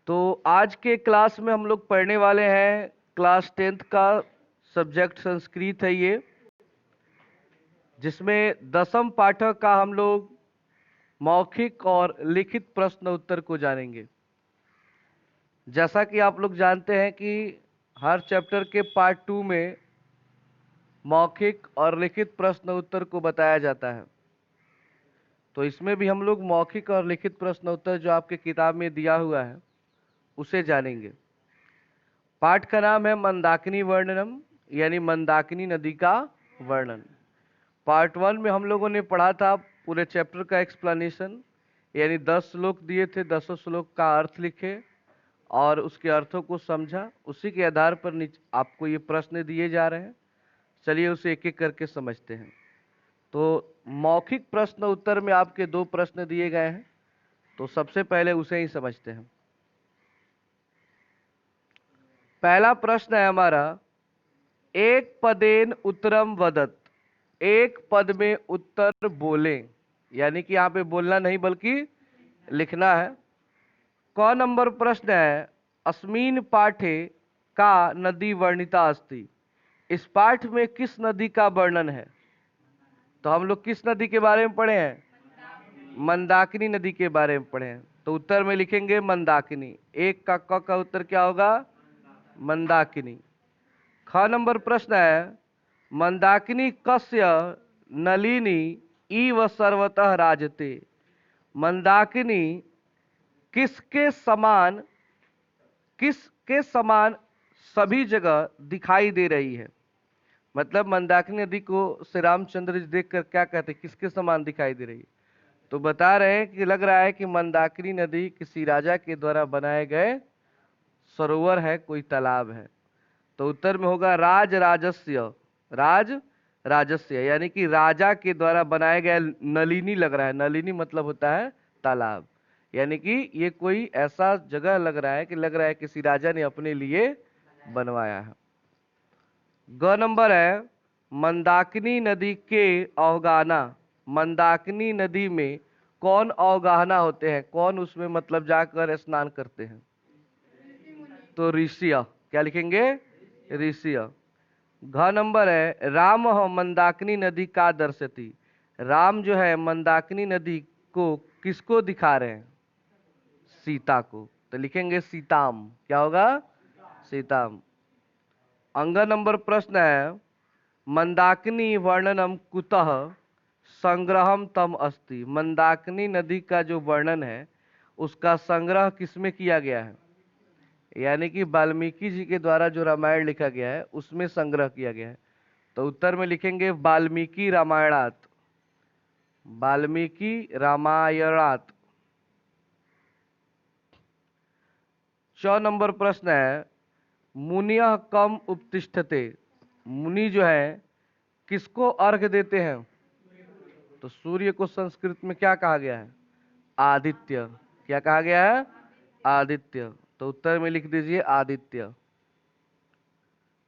तो आज के क्लास में हम लोग पढ़ने वाले हैं क्लास 10th का सब्जेक्ट संस्कृत है ये, जिसमें 10th पाठक का हम लोग मौखिक और लिखित प्रश्न उत्तर को जानेंगे। जैसा कि आप लोग जानते हैं कि हर चैप्टर के पार्ट 2 में मौखिक और लिखित प्रश्न उत्तर को बताया जाता है। तो इसमें भी हम लोग मौखिक और लिखित प्रश्न उत्तर जो आपके किताब में दिया हुआ है उसे जानेंगे। पाठ का नाम है मंदाकिनी वर्णनम, यानी मंदाकिनी नदी का वर्णन। पार्ट 1 में हम लोगों ने पढ़ा था पूरे चैप्टर का एक्सप्लेनेशन, यानी 10 श्लोक दिए थे, 10 श्लोक का अर्थ लिखे और उसके अर्थों को समझा। उसी के आधार पर आपको ये प्रश्न दिए जा रहे हैं। चलिए उसे एक एक करके समझते हैं। तो मौखिक प्रश्न उत्तर में आपके 2 प्रश्न दिए गए हैं, तो सबसे पहले उसे ही समझते हैं। पहला प्रश्न है हमारा, एक पदेन उत्तरम वदत, एक पद में उत्तर बोलें, यानी कि यहाँ पे बोलना नहीं बल्कि लिखना है। क नंबर प्रश्न है, अस्मिन पाठे का नदी वर्णिता अस्ति, इस पाठ में किस नदी का वर्णन है? तो हम लोग किस नदी के बारे में पढ़े हैं? मंदाकिनी नदी के बारे में पढ़े हैं। तो उत्तर में लिखेंगे मंदाकिनी। एक का क का उत्तर क्या होगा? मंदाकिनी। ख नंबर प्रश्न है, मंदाकिनी कस्य नलिनी इव सर्वतः राजते, मंदाकिनी किसके समान सभी जगह दिखाई दे रही है? मतलब मंदाकिनी नदी को श्री रामचंद्र जी देखकर क्या कहते हैं, किसके समान दिखाई दे रही है? तो बता रहे हैं कि लग रहा है कि मंदाकिनी नदी किसी राजा के द्वारा बनाए गए सरोवर है, कोई तालाब है। तो उत्तर में होगा राज राजस्य, यानी कि राजा के द्वारा बनाया गया नलिनी लग रहा है। नलिनी मतलब होता है तालाब, यानी कि ये कोई ऐसा जगह लग रहा है किसी राजा ने अपने लिए बनवाया है। ग नंबर है, मंदाकिनी नदी के अवगाहना, मंदाकिनी नदी में कौन अवगाहना होते हैं? कौन उसमें मतलब जाकर स्नान करते हैं? तो ऋषि। क्या लिखेंगे? ऋषि। घ नंबर है, राम मंदाकिनी नदी का दर्शती, राम जो है मंदाकिनी नदी को किसको दिखा रहे हैं? सीता को। तो लिखेंगे सीताम। क्या होगा? सीताम। अंग नंबर प्रश्न है, मंदाकिनी वर्णनम कुतः संग्रहम तम अस्ति, मंदाकिनी नदी का जो वर्णन है उसका संग्रह किसमें किया गया है? यानी कि वाल्मीकि जी के द्वारा जो रामायण लिखा गया है उसमें संग्रह किया गया है। तो उत्तर में लिखेंगे वाल्मीकि रामायणात, वाल्मीकि रामायणात। 6 नंबर प्रश्न है, मुनियः कम उपतिष्ठते, मुनि जो है किसको अर्घ देते हैं? तो सूर्य को संस्कृत में क्या कहा गया है? आदित्य। क्या कहा गया है? आदित्य। तो उत्तर में लिख दीजिए आदित्य।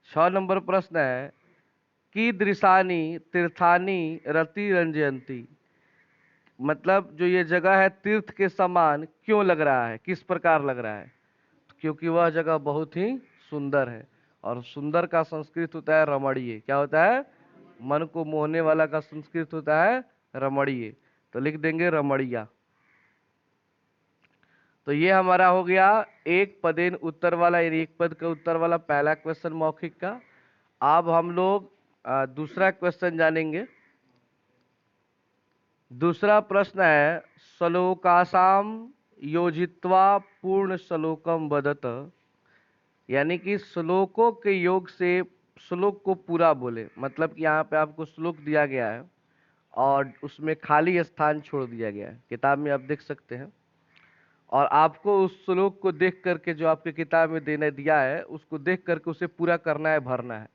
6 नंबर प्रश्न है, कीदृशानि तीर्थानि रति रंजयंती, मतलब जो ये जगह है तीर्थ के समान क्यों लग रहा है, किस प्रकार लग रहा है? क्योंकि वह जगह बहुत ही सुंदर है, और सुंदर का संस्कृत होता है रमणीय। क्या होता है? मन को मोहने वाला का संस्कृत होता है रमणीय। तो लिख देंगे रमणीया। तो ये हमारा हो गया एक पदेन उत्तर वाला, यानी एक पद का उत्तर वाला पहला क्वेश्चन मौखिक का। अब हम लोग दूसरा क्वेश्चन जानेंगे। दूसरा प्रश्न है, श्लोकासाम योजित्वा पूर्ण श्लोकम वदत, यानी कि श्लोकों के योग से श्लोक को पूरा बोले। मतलब कि यहाँ पे आपको श्लोक दिया गया है और उसमें खाली स्थान छोड़ दिया गया है, किताब में आप देख सकते हैं, और आपको उस श्लोक को देख करके जो आपके किताब में देने दिया है उसको देख करके उसे पूरा करना है, भरना है।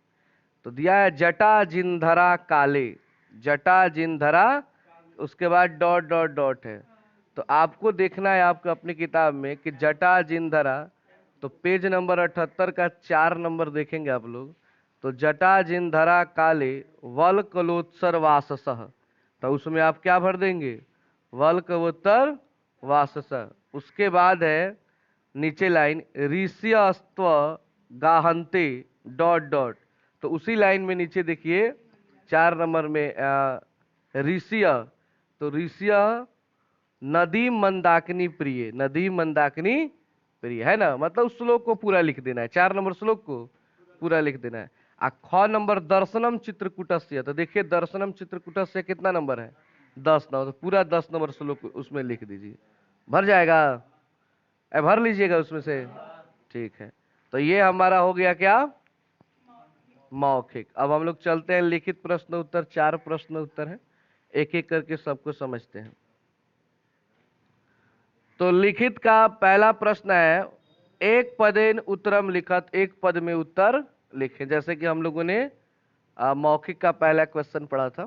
तो दिया है जटा जिनधरा काले, जटा जिनधरा, उसके बाद डॉट डॉट डॉट है। तो आपको देखना है आपको अपनी किताब में कि जटा जिनधरा, तो पेज नंबर 78 का 4 नंबर देखेंगे आप लोग। तो जटा जिनधरा काले वल कलोत्सर वाससः, तो उसमें आप क्या भर देंगे? वल कलोत्तर वाससः। उसके बाद है नीचे लाइन ऋष्यस्त्व गाहन्ते डॉट डॉट, तो उसी लाइन में नीचे देखिए 4 नंबर में ऋष्य, तो ऋष्य नदी मंदाकिनी प्रिय, नदी मंदाकिनी प्रिय है ना, मतलब उस श्लोक को पूरा लिख देना है, 4 नंबर श्लोक को पूरा लिख देना है। ख नंबर दर्शनम चित्रकूटस्य, तो देखिए दर्शनम चित्रकूटस्य कितना नंबर है, 10 नंबर, तो पूरा 10 नंबर श्लोक उसमें लिख दीजिए, भर जाएगा, भर लीजिएगा उसमें से, ठीक है। तो ये हमारा हो गया क्या, मौखिक। अब हम लोग चलते हैं लिखित प्रश्न उत्तर, 4 प्रश्न उत्तर है, एक एक करके सबको समझते हैं। तो लिखित का पहला प्रश्न है, एक पदेन उत्तरम लिखत, एक पद में उत्तर लिखें, जैसे कि हम लोगों ने मौखिक का पहला क्वेश्चन पढ़ा था।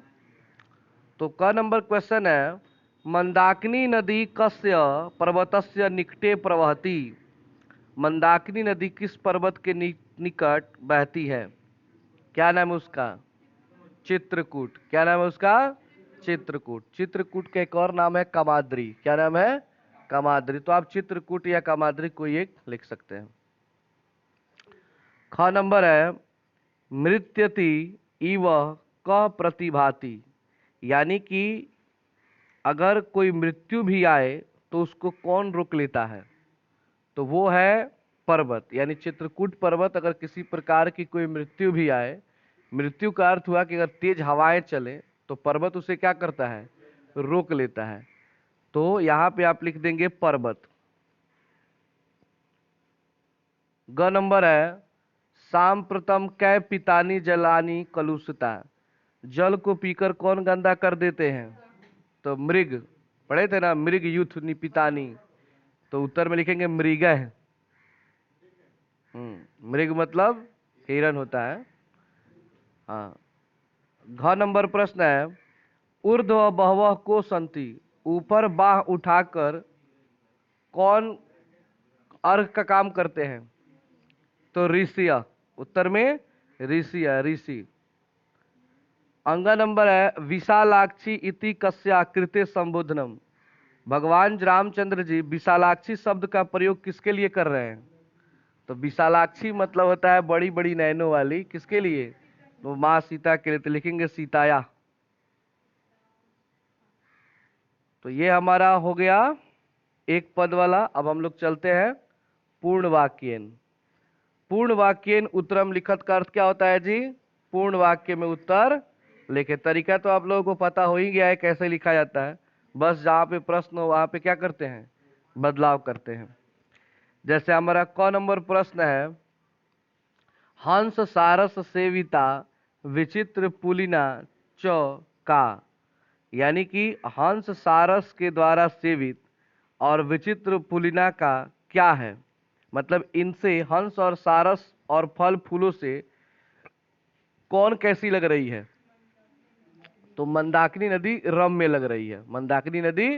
तो क नंबर क्वेश्चन है, मंदाकिनी नदी कस्य पर्वतस्य निकटे प्रवहति, मंदाकिनी नदी किस पर्वत के निकट बहती है, क्या नाम है उसका, चित्रकूट। क्या नाम है उसका, चित्रकूट। चित्रकूट का एक और नाम है कमाद्री, क्या नाम है, कमाद्री। तो आप चित्रकूट या कमाद्री कोई एक लिख सकते हैं। ख नंबर है, मृत्यति इव क प्रतिभाति, यानी कि अगर कोई मृत्यु भी आए तो उसको कौन रोक लेता है, तो वो है पर्वत, यानी चित्रकूट पर्वत। अगर किसी प्रकार की कोई मृत्यु भी आए, मृत्यु का अर्थ हुआ कि अगर तेज हवाएं चले तो पर्वत उसे क्या करता है, रोक लेता है। तो यहां पे आप लिख देंगे पर्वत। ग नंबर है, सांप्रतम कै पितानी जलानी कलुषिता, जल को पीकर कौन गंदा कर देते हैं, तो मृग, पढ़े थे ना, मृग यूथ निपितानी, तो उत्तर में लिखेंगे मृगः। मृग मतलब हिरण होता है। हाँ। घ नंबर प्रश्न है, ऊर्ध्व बहवः को संति, ऊपर बाह उठाकर कौन अर्घ का काम करते हैं, तो ऋषिया, उत्तर में ऋषिया, ऋषि। अंग नंबर है, विशालाक्षी इति कस्या कृते संबोधनम, भगवान रामचंद्र जी विशालाक्षी शब्द का प्रयोग किसके लिए कर रहे हैं, तो विशालाक्षी मतलब होता है बड़ी बड़ी नैनों वाली, किसके लिए, तो माँ सीता के लिए, तो लिखेंगे सीताया। तो ये हमारा हो गया एक पद वाला। अब हम लोग चलते हैं पूर्ण वाक्यन। पूर्ण वाक्यन उत्तरम लिखत का अर्थ क्या होता है जी, पूर्ण वाक्य में उत्तर लिखे। तरीका तो आप लोगों को पता हो ही गया है कैसे लिखा जाता है, बस जहाँ पे प्रश्न हो वहां पे क्या करते हैं, बदलाव करते हैं। जैसे हमारा क नंबर प्रश्न है, हंस सारस सेविता विचित्र पुलिना च का, यानी कि हंस सारस के द्वारा सेवित और विचित्र पुलिना का क्या है, मतलब इनसे हंस और सारस और फल फूलों से कौन कैसी लग रही है, तो मंदाकिनी नदी रम्य लग रही है, मंदाकिनी नदी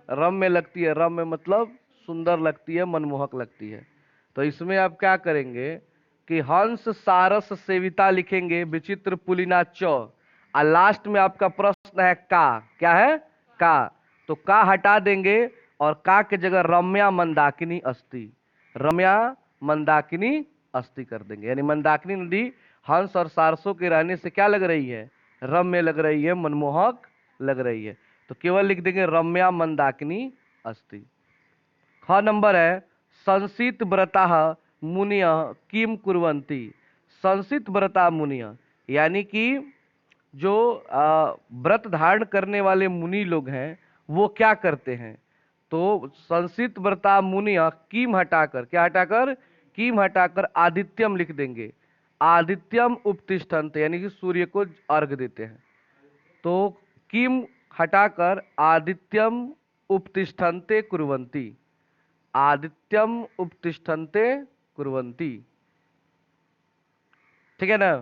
रम्य लगती है, रम्य मतलब सुंदर लगती है, मनमोहक लगती है। तो इसमें आप क्या करेंगे कि हंस सारस सेविता लिखेंगे, विचित्र पुलिना च, और लास्ट में आपका प्रश्न है का, क्या है, का, तो का हटा देंगे और का के जगह रम्या मंदाकिनी अस्ति, रम्या मंदाकिनी अस्ति कर देंगे। यानी मंदाकिनी नदी हंस और सारसों के रहने से क्या लग रही है, रम्य लग रही है, मनमोहक लग रही है। तो केवल लिख देंगे रम्या मंदाकिनी अस्ति। ख नंबर है, संसित व्रता मुनिय किम कुर्वन्ति, संसित व्रता मुनिय, यानी कि जो व्रत धारण करने वाले मुनि लोग हैं वो क्या करते हैं, तो संसित व्रता मुनिय किम हटाकर, क्या हटाकर, किम हटाकर आदित्यम लिख देंगे, आदित्यम उपतिष्ठन्त, यानी कि सूर्य को अर्घ देते हैं। तो किम हटाकर आदित्यम उपतिष्ठन्ते कुर्वन्ति, आदित्यम उपतिष्ठन्ते कुर्वन्ति, ठीक है ना।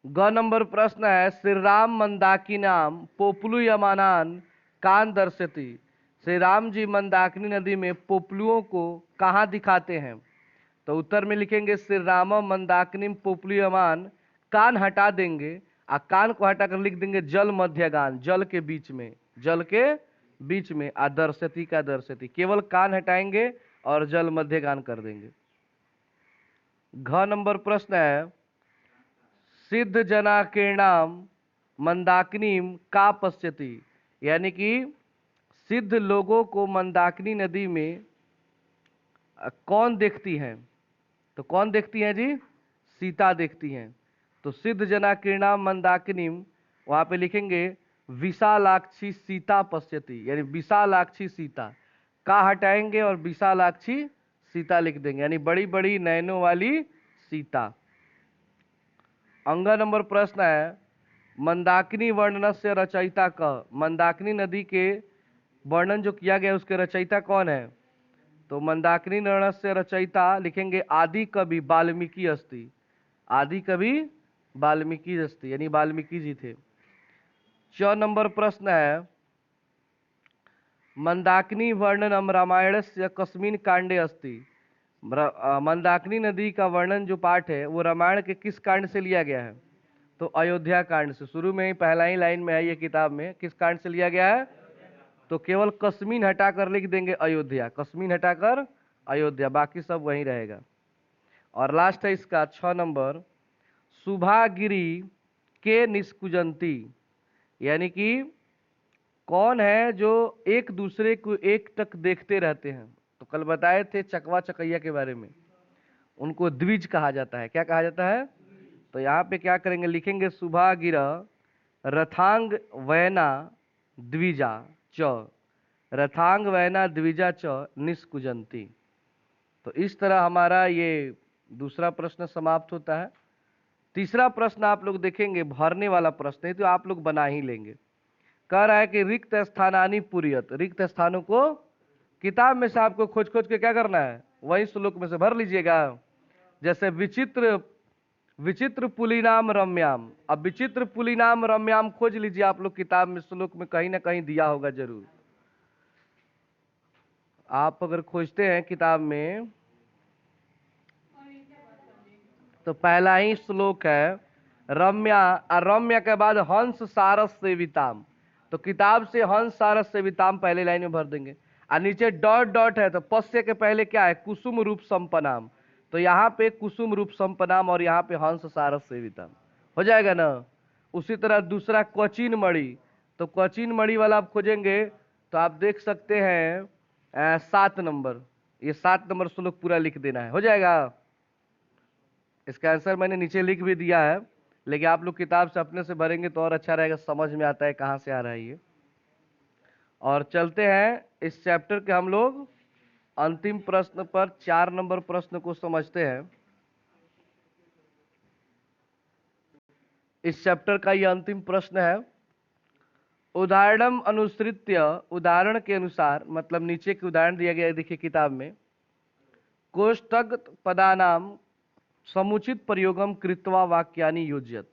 ग नंबर प्रश्न है, श्री राम मंदाकिनी नाम पोपलुयमानान कान दर्शति, श्री राम जी मंदाकिनी नदी में पोपलुओं को कहाँ दिखाते हैं, तो उत्तर में लिखेंगे श्री राम मंदाकिनी पोपलुयमान, कान हटा देंगे और कान को हटाकर लिख देंगे जल मध्यगान, जल के बीच में, जल के बीच में, आदर्शति का दर्शति, केवल कान हटाएंगे और जल मध्य गान कर देंगे। घ नंबर प्रश्न है, सिद्ध जनाकीर्णाम मंदाकिनीम का पश्यति, यानी कि सिद्ध लोगों को मंदाकिनी नदी में कौन देखती है? तो कौन देखती है जी? सीता देखती हैं। तो सिद्ध जनाकीर्णाम मंदाकिनीम, वहां पे लिखेंगे विशालाक्षी सीता पश्यति, यानी विशालाक्षी सीता, का हटाएंगे और विशालाक्षी सीता लिख देंगे, यानी बड़ी बड़ी नयनों वाली सीता। अंग नंबर प्रश्न है, मंदाकिनी वर्णन से रचयिता का, मंदाकिनी नदी के वर्णन जो किया गया उसके रचयिता कौन है? तो मंदाकिनी वर्णन से रचयिता लिखेंगे आदि कवि वाल्मीकि अस्ति, आदि कवि वाल्मीकि अस्ति, यानी वाल्मीकि जी थे। 6 नंबर प्रश्न है, मंदाकिनी वर्णनम रामायणस्य कस्मिन् कांडे अस्ति, मंदाकिनी नदी का वर्णन जो पाठ है वो रामायण के किस कांड से लिया गया है? तो अयोध्या कांड से। शुरू में ही पहला ही लाइन में है ये किताब में, किस कांड से लिया गया है? तो केवल कस्मिन हटाकर लिख देंगे अयोध्या, कस्मिन हटाकर अयोध्या, बाकी सब वहीं रहेगा। और लास्ट है इसका 6 नंबर, सुभागिरी के निष्कुजंती, यानी कि कौन है जो एक दूसरे को एक टक देखते रहते हैं? तो कल बताए थे चकवा चकैया के बारे में, उनको द्विज कहा जाता है। क्या कहा जाता है? तो यहाँ पे क्या करेंगे, लिखेंगे सुभागिर रथांग वैना द्विजा च, रथांग वैना द्विजा च निष्कुजंती। तो इस तरह हमारा ये दूसरा प्रश्न समाप्त होता है। तीसरा प्रश्न आप लोग देखेंगे भरने वाला प्रश्न है, तो आप लोग बना ही लेंगे। कह रहा है कि रिक्त स्थानानि पूरियत, रिक्त स्थानों को किताब में से आपको खोज खोज के क्या करना है, वही श्लोक में से भर लीजिएगा। जैसे विचित्र विचित्र पुलिनाम रम्याम, अब विचित्र पुलिनाम रम्याम खोज लीजिए आप लोग, किताब में श्लोक में कहीं ना कहीं दिया होगा जरूर। आप अगर खोजते हैं किताब में तो पहला ही श्लोक है रम्या, रम्या के बाद हंस सारस सेविताम, तो किताब से हंस सारस सेविताम पहले लाइन में भर देंगे। और नीचे डॉट डॉट है तो पश्य के पहले क्या है, कुसुम रूप संपनाम, तो यहाँ पे कुसुम रूप संपनाम और यहाँ पे हंस सारस सेविताम हो जाएगा ना। उसी तरह दूसरा क्वचिन मणि, तो क्वचिन मणि वाला आप खोजेंगे तो आप देख सकते हैं 7 नंबर, ये 7 नंबर श्लोक पूरा लिख देना है, हो जाएगा। इसका आंसर मैंने नीचे लिख भी दिया है, लेकिन आप लोग किताब से अपने से भरेंगे तो और अच्छा रहेगा, समझ में आता है कहाँ से आ रहा है ये। और चलते हैं इस चैप्टर के हम लोग अंतिम प्रश्न पर, 4 नंबर प्रश्न को समझते हैं। इस चैप्टर का ये अंतिम प्रश्न है, उदाहरणम अनुसृत्य, उदाहरण के अनुसार, मतलब नीचे के उदाहरण दिया गया है देखिए किताब में, कोष्ठक पदानाम समुचित प्रयोगम कृत्वा वाक्यानि योज्यत,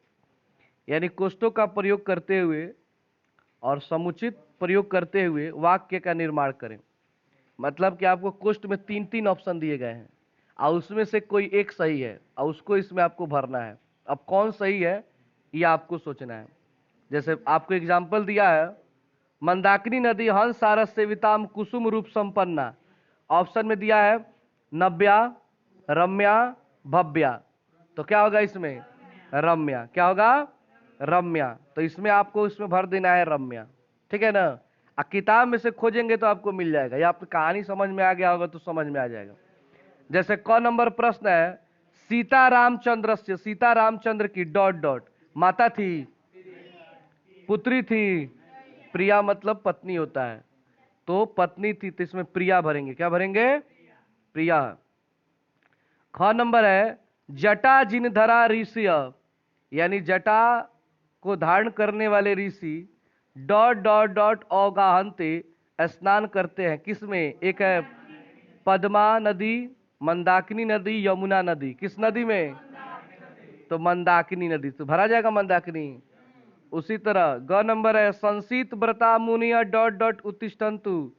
यानी कोष्ठों का प्रयोग करते हुए और समुचित प्रयोग करते हुए वाक्य का निर्माण करें। मतलब कि आपको कोष्ठ में 3-3 ऑप्शन दिए गए हैं और उसमें से कोई एक सही है और उसको इसमें आपको भरना है। अब कौन सही है ये आपको सोचना है। जैसे आपको एग्जाम्पल दिया है, मंदाकिनी नदी हंस सारस सेविताम कुसुम रूप संपन्ना, ऑप्शन में दिया है नव्या, रम्या, भव्या, तो क्या होगा इसमें रम्या, क्या होगा रम्या, तो इसमें आपको इसमें भर देना है रम्या, ठीक है ना। किताब में से खोजेंगे तो आपको मिल जाएगा, या आपकी कहानी समझ में आ गया होगा तो समझ में आ जाएगा। जैसे क नंबर प्रश्न है, सीता रामचंद्र से, सीता रामचंद्र की डॉट डॉट माता थी, पुत्री थी, प्रिया मतलब पत्नी होता है, तो पत्नी थी, तो इसमें प्रिया भरेंगे, क्या भरेंगे प्रिया। ख नंबर है जटा जिन धरा ऋषि, यानी जटा को धारण करने वाले ऋषि डॉट डॉट डॉट अवगाहनते स्नान करते हैं, किसमें, एक है पद्मा नदी, मंदाकिनी नदी, यमुना नदी, किस नदी में, तो मंदाकिनी नदी, तो भरा जाएगा मंदाकिनी। उसी तरह ग नंबर है संसित व्रता मुनिया डॉट डॉट उत्तिष्ठन्तु,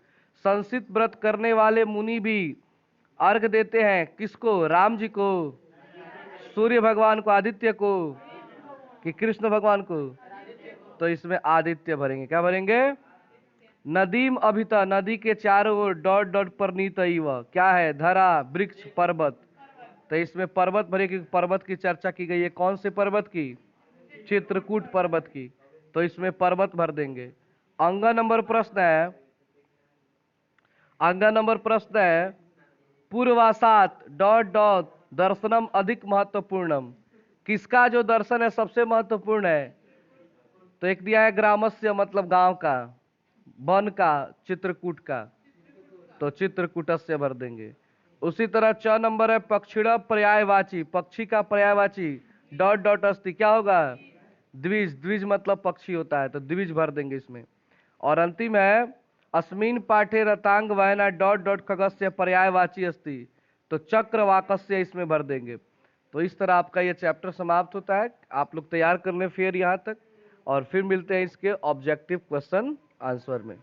संसित व्रत करने वाले मुनि भी अर्घ देते हैं, किसको, राम जी को, सूर्य भगवान को, आदित्य को, कि कृष्ण भगवान को, तो इसमें आदित्य भरेंगे, क्या भरेंगे, नदीम अभिता, नदी के चारों ओर डॉट डॉट परनीत इव, क्या है? धरा, वृक्ष, पर्वत। तो इसमें पर्वत भरे की पर्वत की चर्चा की गई है। कौन से पर्वत की? चित्रकूट पर्वत की। तो इसमें पर्वत भर देंगे। अंगा नंबर प्रश्न है, अंगा नंबर प्रश्न है, पूर्वासात डॉट डॉट दर्शनम अधिक महत्वपूर्णम, किसका जो दर्शन है सबसे महत्वपूर्ण है? तो एक दिया है ग्रामस्य, मतलब गांव का, वन का, चित्रकूट का। तो चित्रकूटस्य भर देंगे। उसी तरह च नंबर है, पक्षिण पर्यायवाची, पक्षी का पर्यायवाची डॉट डॉट अस्ति, क्या होगा? द्विज, द्विज मतलब पक्षी होता है, तो द्विज भर देंगे इसमें। और अंतिम है, अस्मिन पाठे रतांग वहना डॉट डॉट खगस्य पर्यायवाची अस्ति, तो चक्रवाकस्य इसमें भर देंगे। तो इस तरह आपका ये चैप्टर समाप्त होता है। आप लोग तैयार कर लें फिर यहाँ तक, और फिर मिलते हैं इसके ऑब्जेक्टिव क्वेश्चन आंसर में।